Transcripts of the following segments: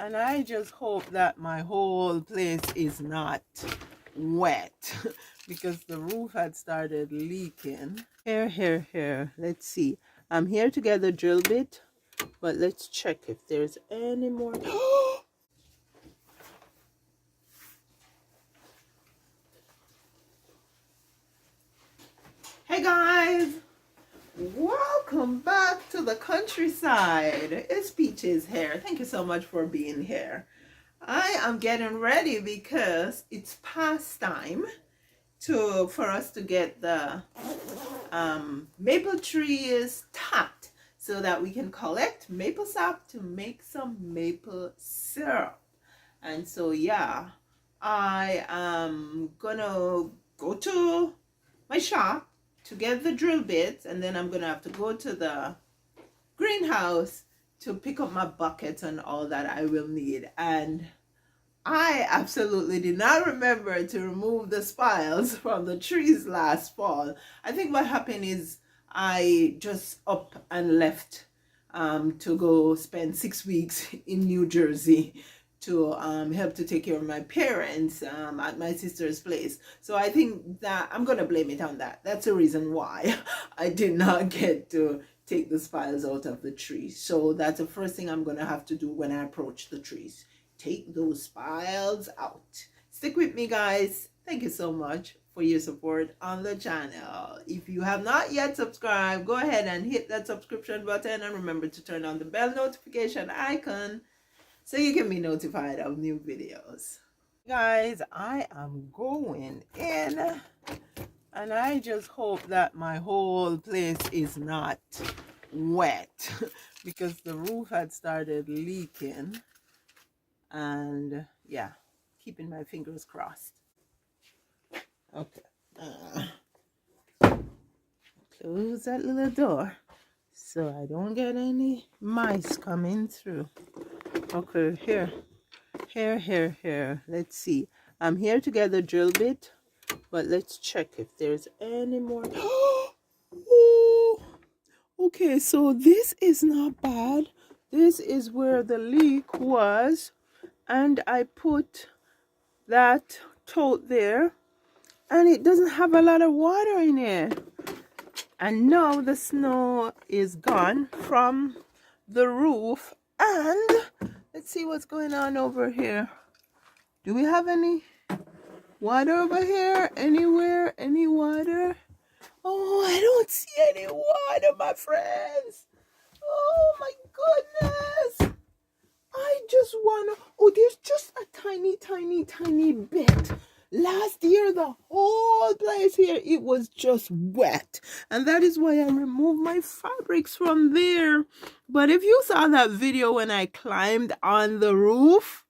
And I just hope that my whole place is not wet because the roof had started leaking. Here. Let's see. I'm here to get the drill bit, but let's check if there's any more. Hey guys! Welcome back to the countryside. It's Peaches here. Thank you so much for being here. I am getting ready because it's past time for us to get the maple trees tapped so that we can collect maple sap to make some maple syrup. And so yeah, I am gonna go to my shop to get the drill bits, and then I'm gonna have to go to the greenhouse to pick up my buckets and all that I will need. And I absolutely did not remember to remove the spiles from the trees last fall. I think what happened is I just up and left to go spend 6 weeks in New Jersey to help to take care of my parents at my sister's place. So I think that I'm gonna blame it on that. That's the reason why I did not get to take the spiles out of the tree. So that's the first thing I'm gonna have to do when I approach the trees. Take those spiles out. Stick with me, guys. Thank you so much for your support on the channel. If you have not yet subscribed, go ahead and hit that subscription button, and remember to turn on the bell notification icon so you can be notified of new videos. Guys, I am going in, and I just hope that my whole place is not wet because the roof had started leaking. And yeah, keeping my fingers crossed. Okay, close that little door so I don't get any mice coming through. Okay, here. Let's see. I'm here to get the drill bit, but let's check if there's any more. Oh, okay, so this is not bad. This is where the leak was. And I put that tote there, and it doesn't have a lot of water in it. And now the snow is gone from the roof. And let's see what's going on over here. Do we have any water over here? Anywhere? Any water? Oh, I don't see any water, my friends. Oh my goodness. I just wanna, oh, there's just a tiny bit. Last year, the whole place here, it was just wet. And that is why I removed my fabrics from there. But if you saw that video when I climbed on the roof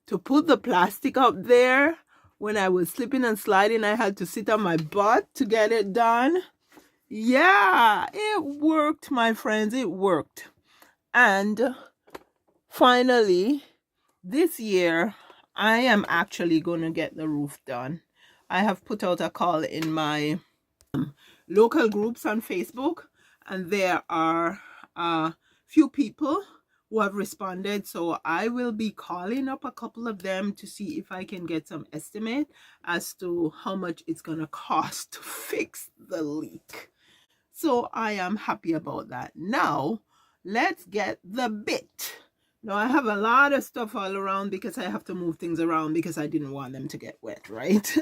to put the plastic up there, when I was slipping and sliding, I had to sit on my butt to get it done. Yeah, it worked, my friends, it worked. And finally, this year, I am actually going to get the roof done. I have put out a call in my local groups on Facebook, and there are a few people who have responded. So I will be calling up a couple of them to see if I can get some estimate as to how much it's going to cost to fix the leak. So I am happy about that. Now, let's get the bit. Now, I have a lot of stuff all around because I have to move things around because I didn't want them to get wet, right?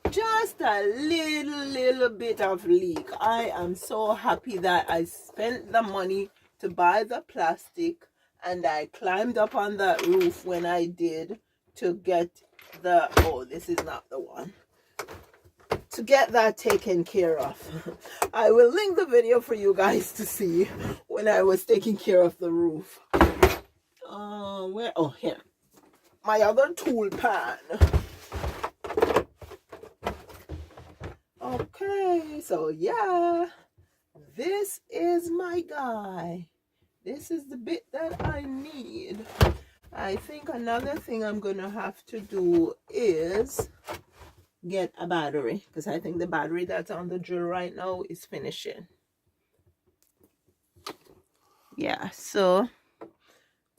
Just a little bit of leak. I am so happy that I spent the money to buy the plastic, and I climbed up on that roof when I did to get the, oh, this is not the one. To get that taken care of. I will link the video for you guys to see when I was taking care of the roof. Where? Oh, here. My other tool pan. Okay, so yeah, this is my guy. This is the bit that I need. I think another thing I'm gonna have to do is get a battery, because I think the battery that's on the drill right now is finishing. Yeah, so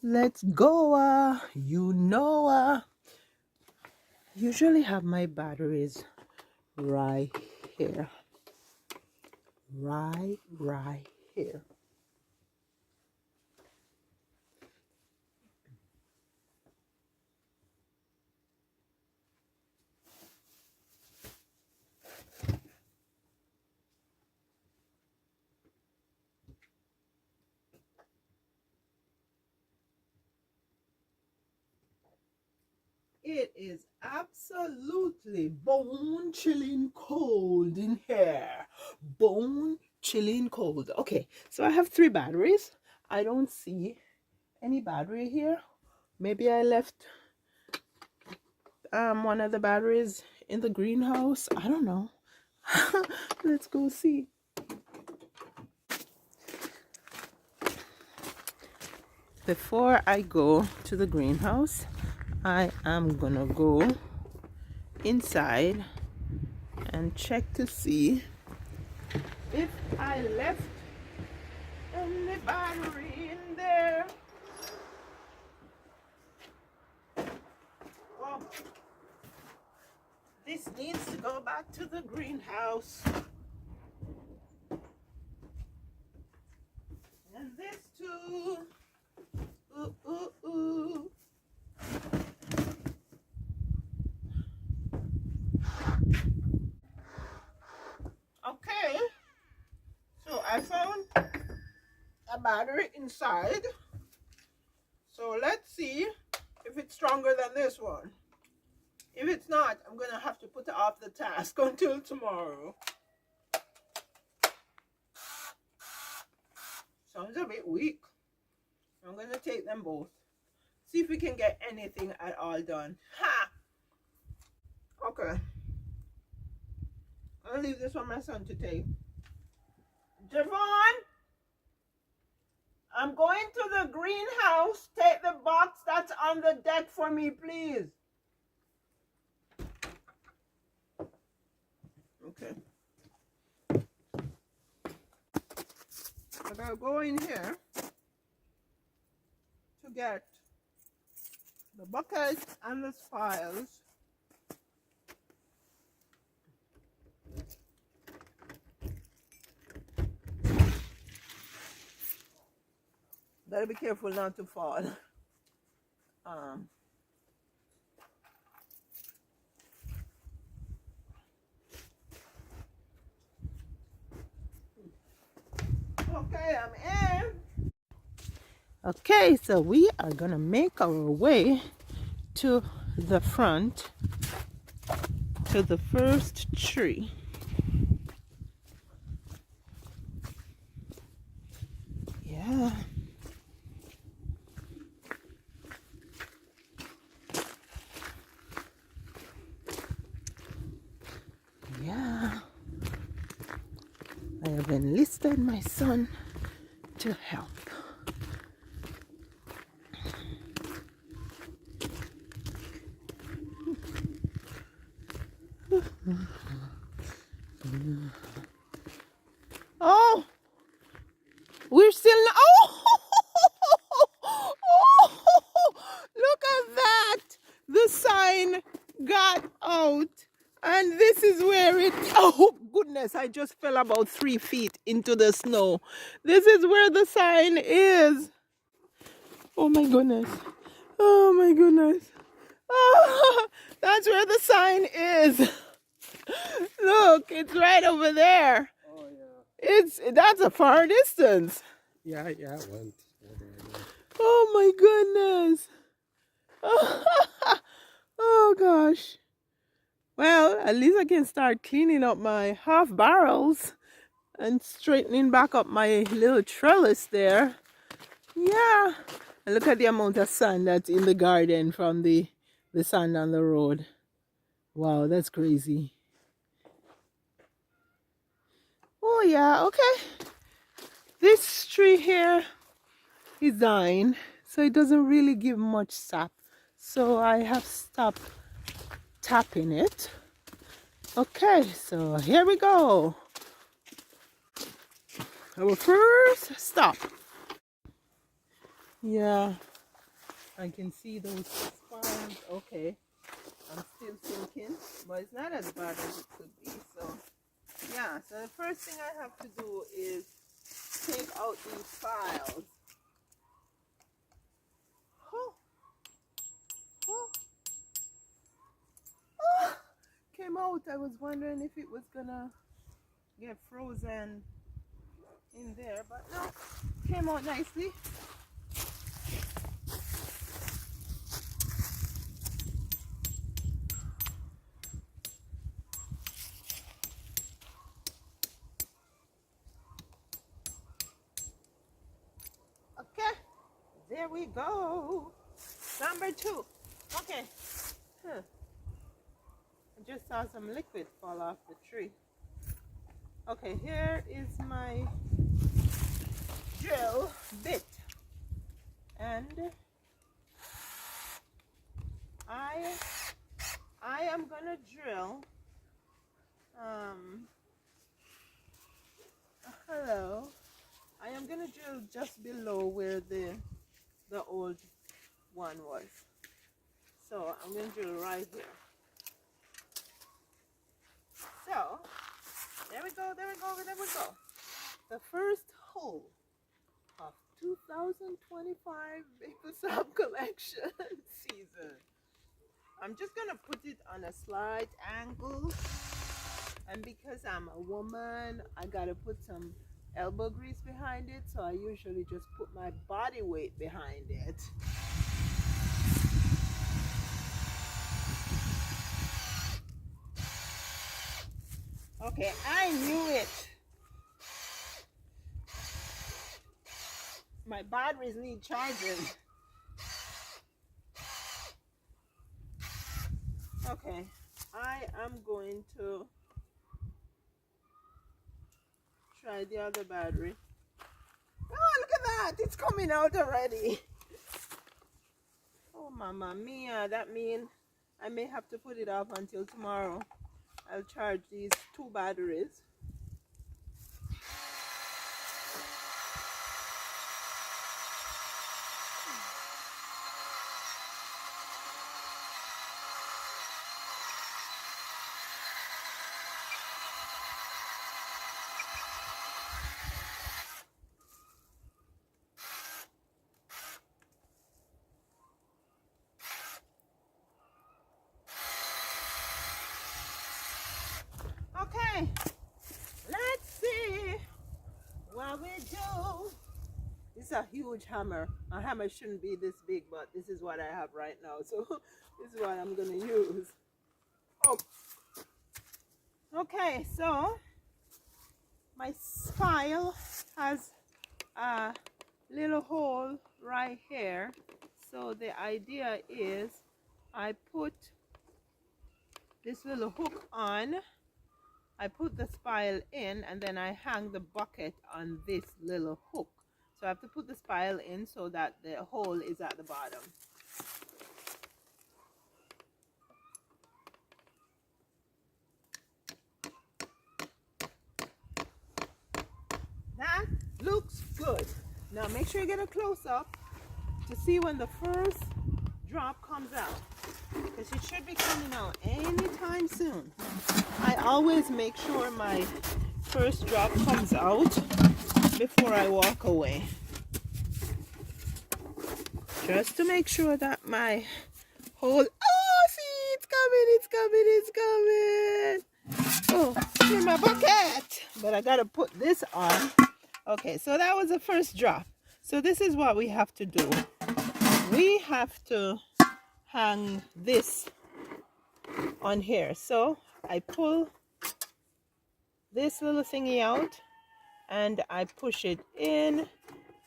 let's go. Usually have my batteries right here. Right here. It is absolutely bone chilling cold in here. Bone chilling cold. Okay, so I have 3 batteries. I don't see any battery here. Maybe I left one of the batteries in the greenhouse. I don't know. Let's go see. Before I go to the greenhouse, I am gonna go inside and check to see if I left any battery in there. Oh, this needs to go back to the greenhouse. And this too. Ooh, ooh, ooh. Okay, so I found a battery inside. So let's see if it's stronger than this one. If it's not, I'm gonna have to put it off the task until tomorrow. Sounds a bit weak. I'm gonna take them both. See if we can get anything at all done. Ha! Okay. I'm gonna leave this for my son to take. Javon, I'm going to the greenhouse. Take the box that's on the deck for me, please. Okay. I gotta go in here to get the bucket and the files. Gotta be careful not to fall. Okay, I'm in. Okay, so we are gonna make our way to the front, to the first tree. Yeah. Yeah. I have enlisted my son to help. Oh, we're still. Oh, oh, look at that. The sign got out, and this is where it. Oh, goodness, I just fell about 3 feet into the snow. This is where the sign is. Oh, my goodness. Oh, my goodness. Oh, that's where the sign is. Look, it's right over there. Oh, yeah. That's a far distance. Yeah, it went. Oh my goodness. Oh gosh. Well, at least I can start cleaning up my half barrels and straightening back up my little trellis there. Yeah. And look at the amount of sand that's in the garden from the sand on the road. Wow, that's crazy. Oh yeah, okay. This tree here is dying, so it doesn't really give much sap. So I have stopped tapping it. Okay, so here we go. Our first stop. Yeah, I can see those spines. Okay, I'm still thinking, but it's not as bad as it could be. So yeah, so the first thing I have to do is take out these files. Oh, oh, oh, came out. I was wondering if it was gonna get frozen in there, but no, came out nicely. Okay, there we go. Number 2. Okay. Huh. I just saw some liquid fall off the tree. Okay, here is my drill bit. And I am gonna drill hello. I am gonna drill just below where the old one was. So I'm gonna drill right here. So there we go, there we go, there we go. The first hole of 2025 Maple Syrup Collection season. I'm just gonna put it on a slight angle, and because I'm a woman, I gotta put some elbow grease behind it, so I usually just put my body weight behind it. Okay, I knew it. My batteries need charging. Okay, I am going to try the other battery. Oh, look at that! It's coming out already. Oh, mamma mia! That means I may have to put it off until tomorrow. I'll charge these 2 batteries. Okay, let's see what we do. This is a huge hammer. A hammer shouldn't be this big, but this is what I have right now. So this is what I'm gonna use. Oh. Okay, so my spile has a little hole right here. So the idea is I put this little hook on, I put the spile in, and then I hang the bucket on this little hook. So I have to put the spile in so that the hole is at the bottom. That looks good. Now make sure you get a close-up to see when the first drop comes out, because it should be coming out anytime soon. I always make sure my first drop comes out before I walk away, just to make sure that my whole, oh, see, it's coming. Oh, in my bucket. But I gotta put this on. Okay, so that was the first drop. So this is what we have to do. We have to hang this on here. So I pull this little thingy out and I push it in,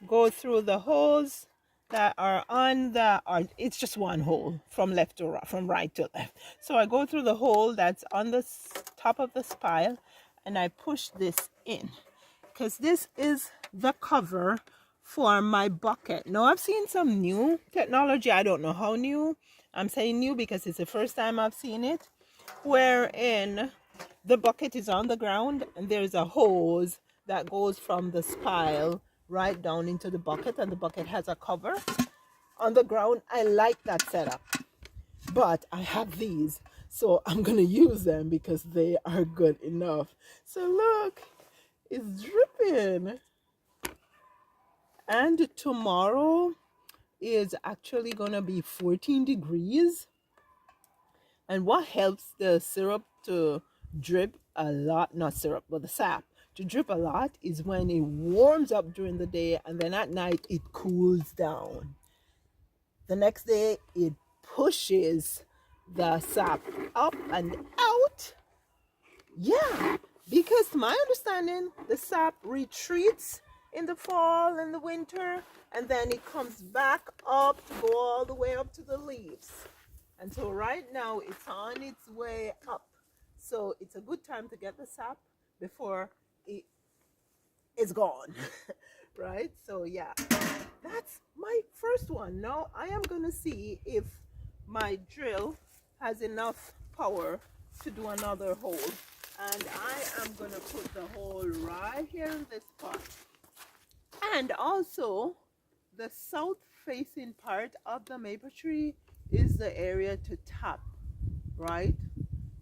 go through the holes that are on the, or it's just one hole from left to right, from right to left. So I go through the hole that's on the top of the spile and I push this in, because this is the cover for my bucket. Now I've seen some new technology. I don't know how new. I'm saying new because it's the first time I've seen it, wherein the bucket is on the ground and there's a hose that goes from the spile right down into the bucket, and the bucket has a cover on the ground. I like that setup, but I have these, so I'm gonna use them because they are good enough. So look, it's dripping. And tomorrow is actually gonna be 14 degrees. And what helps the syrup to drip a lot, not syrup, but the sap to drip a lot, is when it warms up during the day and then at night it cools down. The next day it pushes the sap up and out. Yeah, because to my understanding, the sap retreats in the fall and the winter, and then it comes back up to go all the way up to the leaves. And so right now it's on its way up. So it's a good time to get the sap before it is gone. Right? So yeah, that's my first one. Now I am going to see if my drill has enough power to do another hole. And I am going to put the hole right here in this spot. And also, the south facing part of the maple tree is the area to tap, right?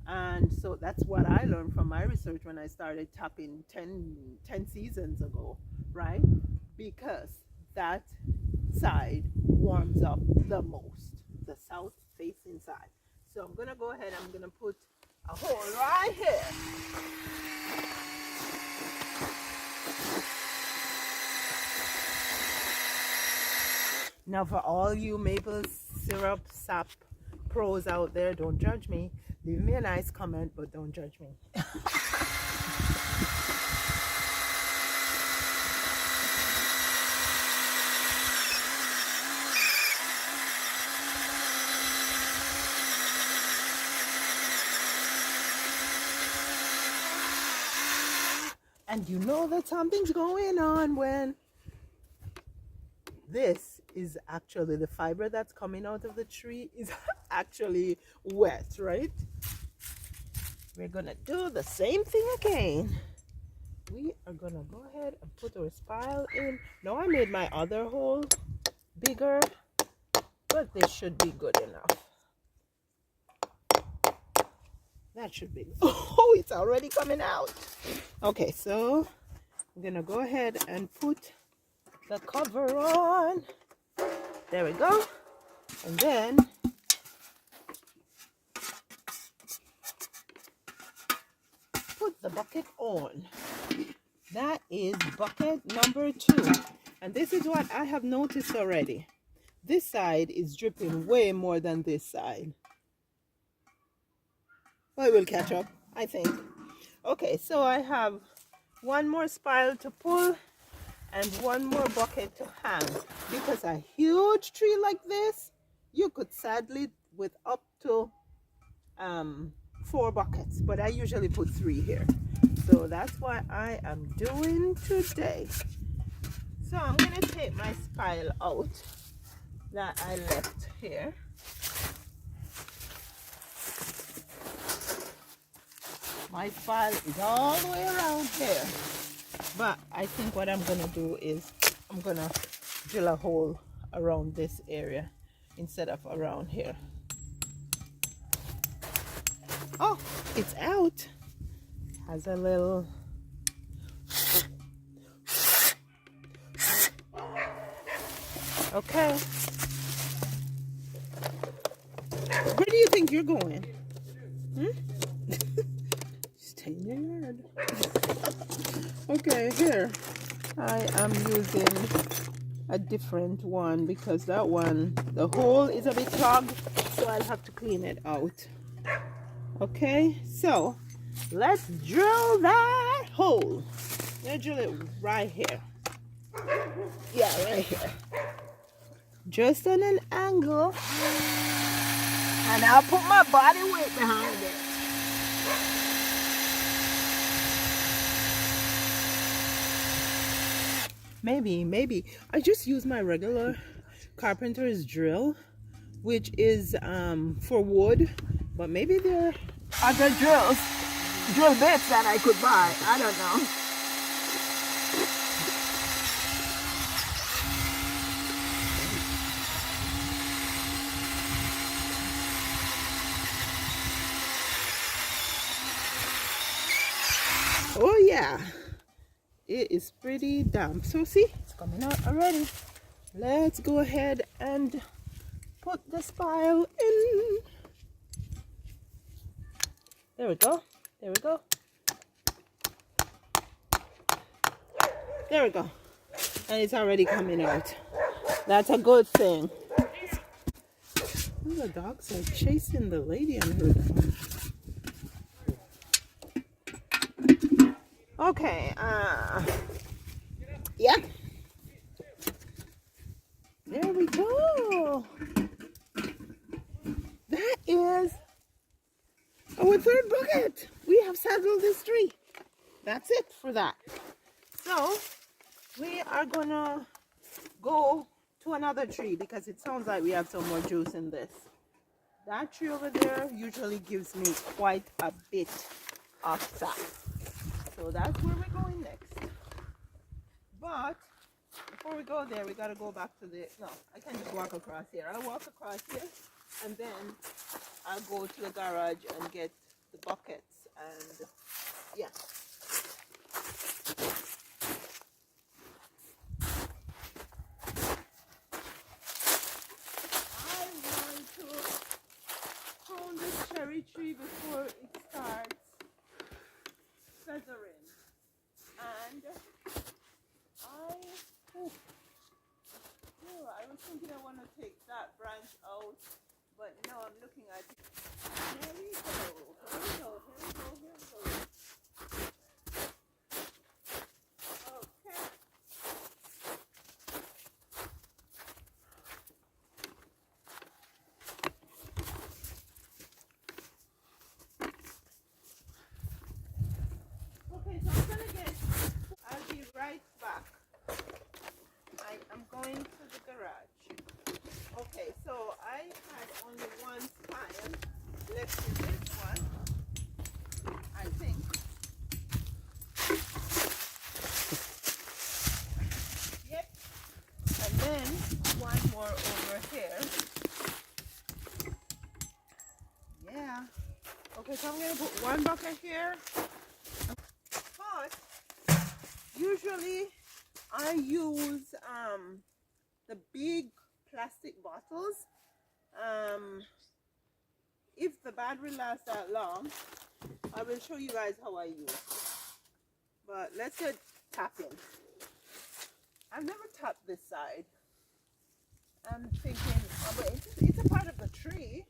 And so that's what I learned from my research when I started tapping 10 seasons ago, right? Because that side warms up the most, the south facing side. So I'm gonna go ahead, I'm gonna put a hole right here. Now for all you maple syrup sap pros out there, don't judge me. Leave me a nice comment, but don't judge me. And you know that something's going on when this is actually, the fiber that's coming out of the tree is actually wet, right? We're gonna do the same thing again. We are gonna go ahead and put our spile in. Now I made my other hole bigger, but this should be good enough. That should be, oh, it's already coming out. Okay, so I'm gonna go ahead and put the cover on. There we go. And then put the bucket on. That is bucket number 2. And this is what I have noticed already. This side is dripping way more than this side. I will catch up, I think. Okay, so I have one more spile to pull and one more bucket to hang, because a huge tree like this, you could saddle it with up to 4 buckets, but I usually put 3 here. So that's what I am doing today. So I'm gonna take my spile out that I left here. My spile is all the way around here. But I think what I'm gonna do is I'm gonna drill a hole around this area instead of around here. Oh, it's out. Has a little, okay. Where do you think you're going? Stay in your yard. Okay, here I am using a different one because that one, the hole is a bit clogged, so I'll have to clean it out. Okay, so let's drill that hole. I'm gonna drill it right here. Yeah, right here. Just on an angle. And I'll put my body weight behind it. Maybe I just use my regular carpenter's drill, which is for wood, but maybe there are other drill bits that I could buy. I don't know. Oh yeah, it is pretty damp. So see, it's coming out already. Let's go ahead and put the spile in. There we go. There we go. There we go. And it's already coming out. That's a good thing. The dogs are chasing the lady on her dog. Okay, yeah. There we go. That is our third bucket. We have saddled this tree. That's it for that. So we are gonna go to another tree because it sounds like we have some more juice in this. That tree over there usually gives me quite a bit of sap. So that's where we're going next. But before we go there, we gotta go back to the, no, I can just walk across here. I'll walk across here and then I'll go to the garage and get the buckets and yeah. I want to prune this cherry tree before it starts feathering. And I was thinking I want to take that branch out, but now I'm looking at it. Here we go, here we go, here we go, here we go. Okay. Okay, so I'm gonna get, I'll be right back. I am going to the garage. Okay, so I had only one spile left in this one, I think. Yep. And then one more over here. Yeah. Okay, so I'm going to put one bucket here. But usually I use the big plastic bottles. If the battery lasts that long, I will show you guys how I use it. But let's get tapping. I've never tapped this side. I'm thinking, oh, but it's a part of the tree.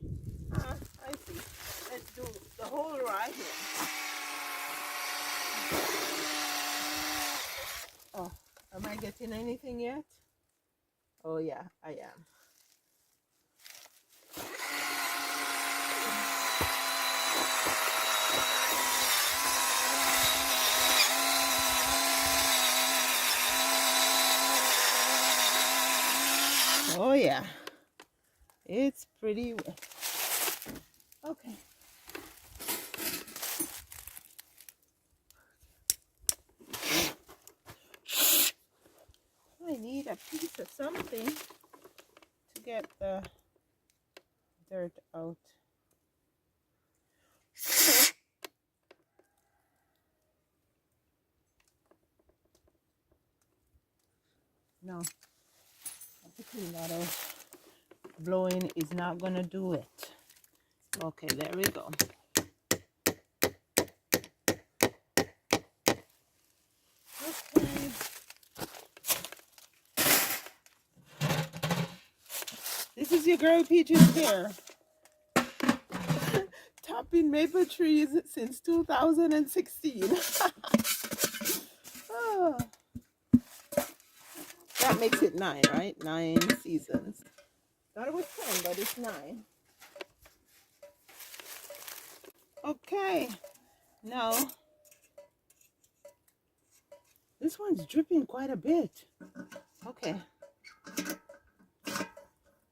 I see. Let's do the whole right here. Oh, am I getting anything yet? Oh yeah, I am. Oh yeah, it's pretty wet. Okay. I need a piece of something to get the dirt out. No, I have to clean that out. Blowing is not gonna do it. Okay, there we go. Okay. This is your girl Peaches here. Topping maple trees since 2016. Oh. That makes it 9, right? 9 seasons. Thought it was 10, but it's 9. Okay. Now, this one's dripping quite a bit. Okay.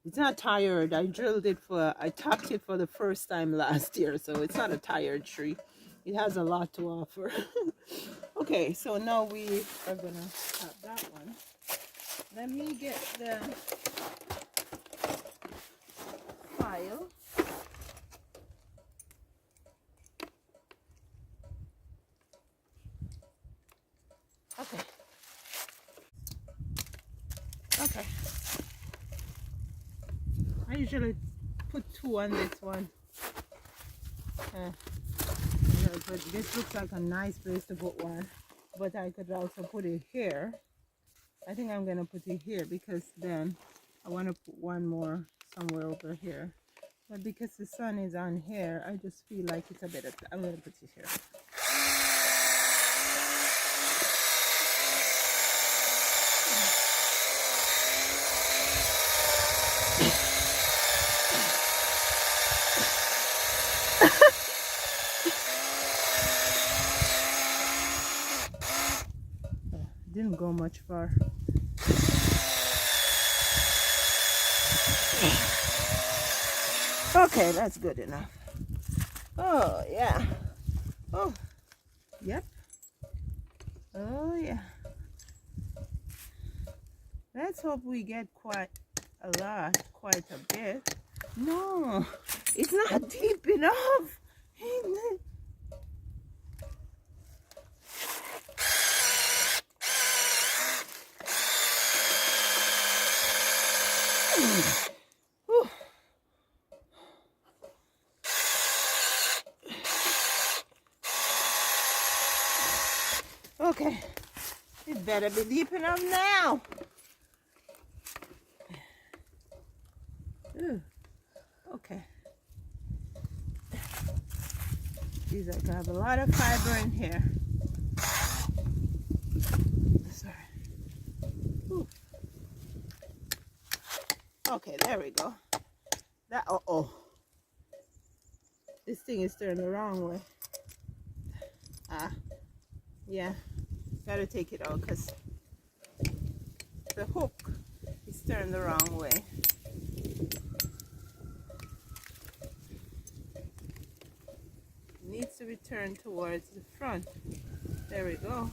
It's not tired. I tapped it for the first time last year, so it's not a tired tree. It has a lot to offer. Okay, so now we are gonna tap that one. Let me get the file. Okay. I usually put 2 on this one. But this looks like a nice place to put one. But I could also put it here. I think I'm gonna put it here because then I want to put one more somewhere over here. But because the sun is on here, I just feel like it's a better. I'm gonna put it here. Didn't go much far. Okay, that's good enough. Oh yeah. Oh, yep. Oh yeah. Let's hope we get quite a bit. No, it's not deep enough. Okay, it better be deep enough now. Ooh. Okay. These are gonna have a lot of fiber in here. Sorry. Ooh. Okay, there we go. That this thing is turned the wrong way. Yeah, gotta take it out because the hook is turned the wrong way. It needs to be turned towards the front. There we go.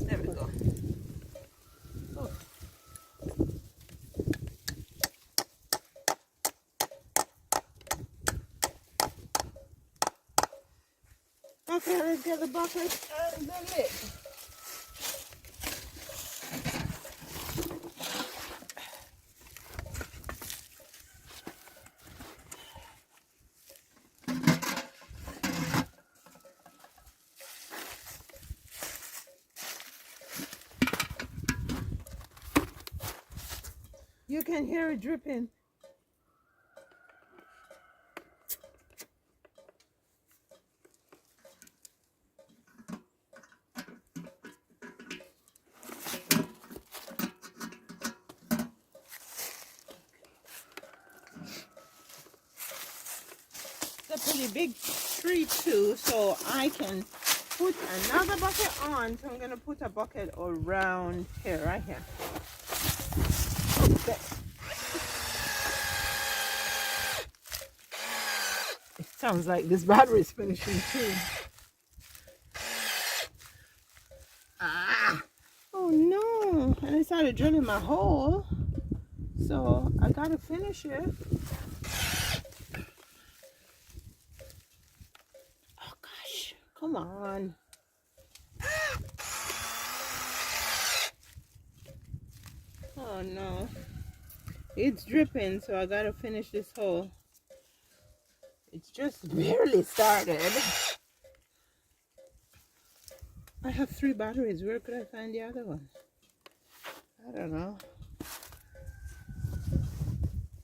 There we go. Oh. Okay, let's get the bucket and the lid. You can hear it dripping. It's a pretty big tree too, so I can put another bucket on. So I'm gonna put a bucket around here, right here. Okay. It sounds like this battery is finishing too. Oh no! And I started drilling my hole, so I gotta finish it. Oh gosh! Come on! Oh no! It's dripping, so I gotta finish this hole. It's just barely started. I have 3 batteries. Where could I find the other one? I don't know.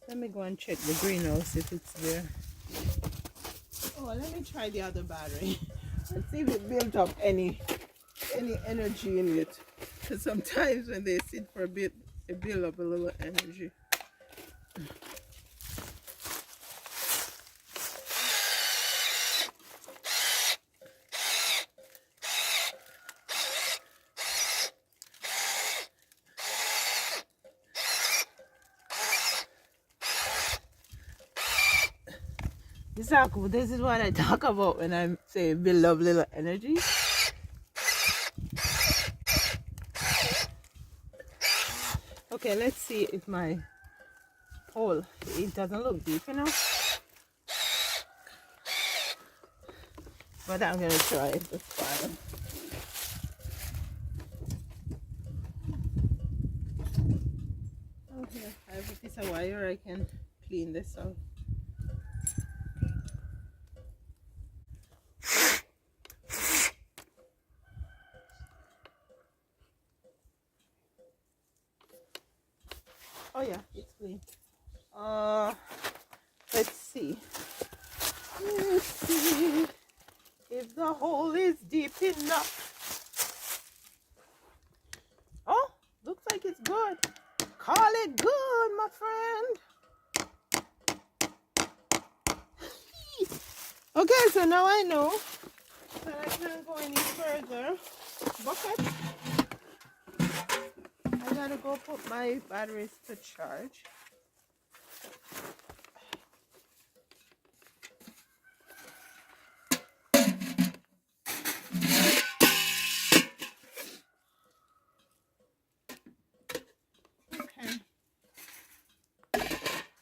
Let me go and check the greenhouse if it's there. Oh, let me try the other battery and see if it built up any energy in it. Because sometimes when they sit for a bit, they build up a little energy. This is what I talk about when I say build up little energy. Okay, let's see if my hole, it doesn't look deep enough. But I'm gonna try it this time. if it's a wire, I can clean this out. Oh yeah, it's clean. Let's see. Let's see if the hole is deep enough. Oh, looks like it's good. Call it good, my friend. Okay, so now I know that I can't go any further. Bucket. I gotta go put my batteries to charge. Okay.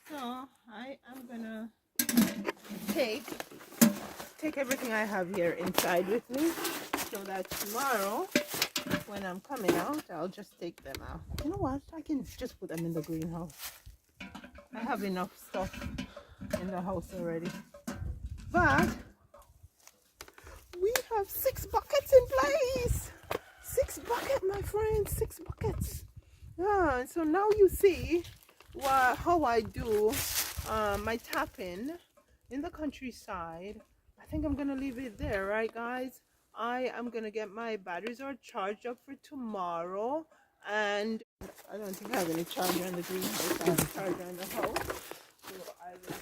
So I am gonna take everything I have here inside with me, so that tomorrow when I'm coming out, I'll just take them out. You know what? I can just put them in the greenhouse. I have enough stuff in the house already. But we have 6 buckets in place. 6 buckets, my friends, 6 buckets. Yeah, so now you see how I do my tapping in the countryside. I think I'm gonna leave it there, right guys? I am gonna get my batteries all charged up for tomorrow, and I don't think I have any charger in the greenhouse. I have a charger in the house, so I will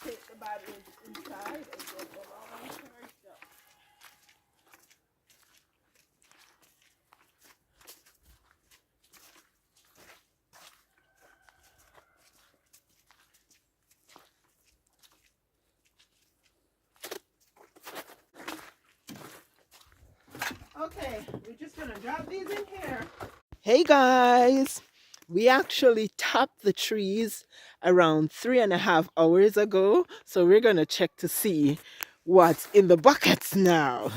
take the batteries inside and get them all charged up. Okay, we're just gonna drop these in here. Hey guys, we actually tapped the trees around 3.5 hours ago, so we're gonna check to see what's in the buckets now.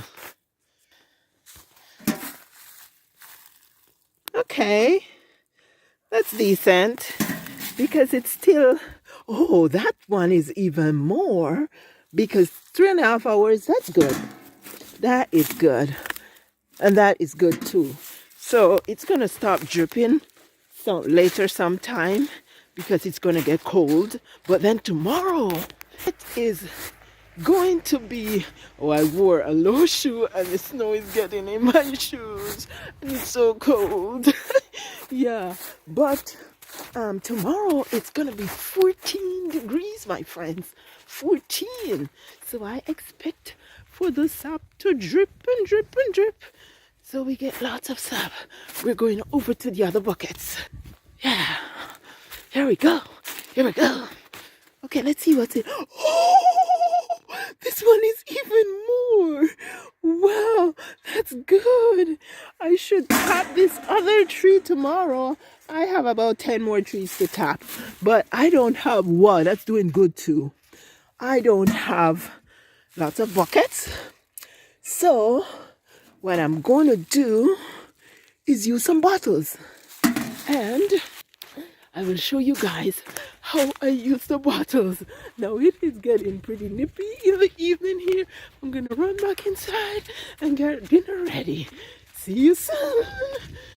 Okay, that's decent because it's still, oh, that one is even more because 3.5 hours, that's good. That is good. And that is good too. So it's gonna stop dripping later sometime because it's gonna get cold. But then tomorrow it is going to be, oh, I wore a low shoe and the snow is getting in my shoes and it's so cold. Yeah, but tomorrow it's gonna be 14 degrees, my friends. 14. So I expect for the sap to drip and drip and drip, so we get lots of sap. We're going over to the other buckets. Yeah, here we go, here we go. Okay, let's see what's in. Oh, this one is even more. Wow, that's good. I should tap this other tree tomorrow. I have about 10 more trees to tap, but I don't have one. That's doing good too. I don't have lots of buckets. So what I'm going to do is use some bottles. And I will show you guys how I use the bottles. Now it is getting pretty nippy in the evening here. I'm going to run back inside and get dinner ready. See you soon.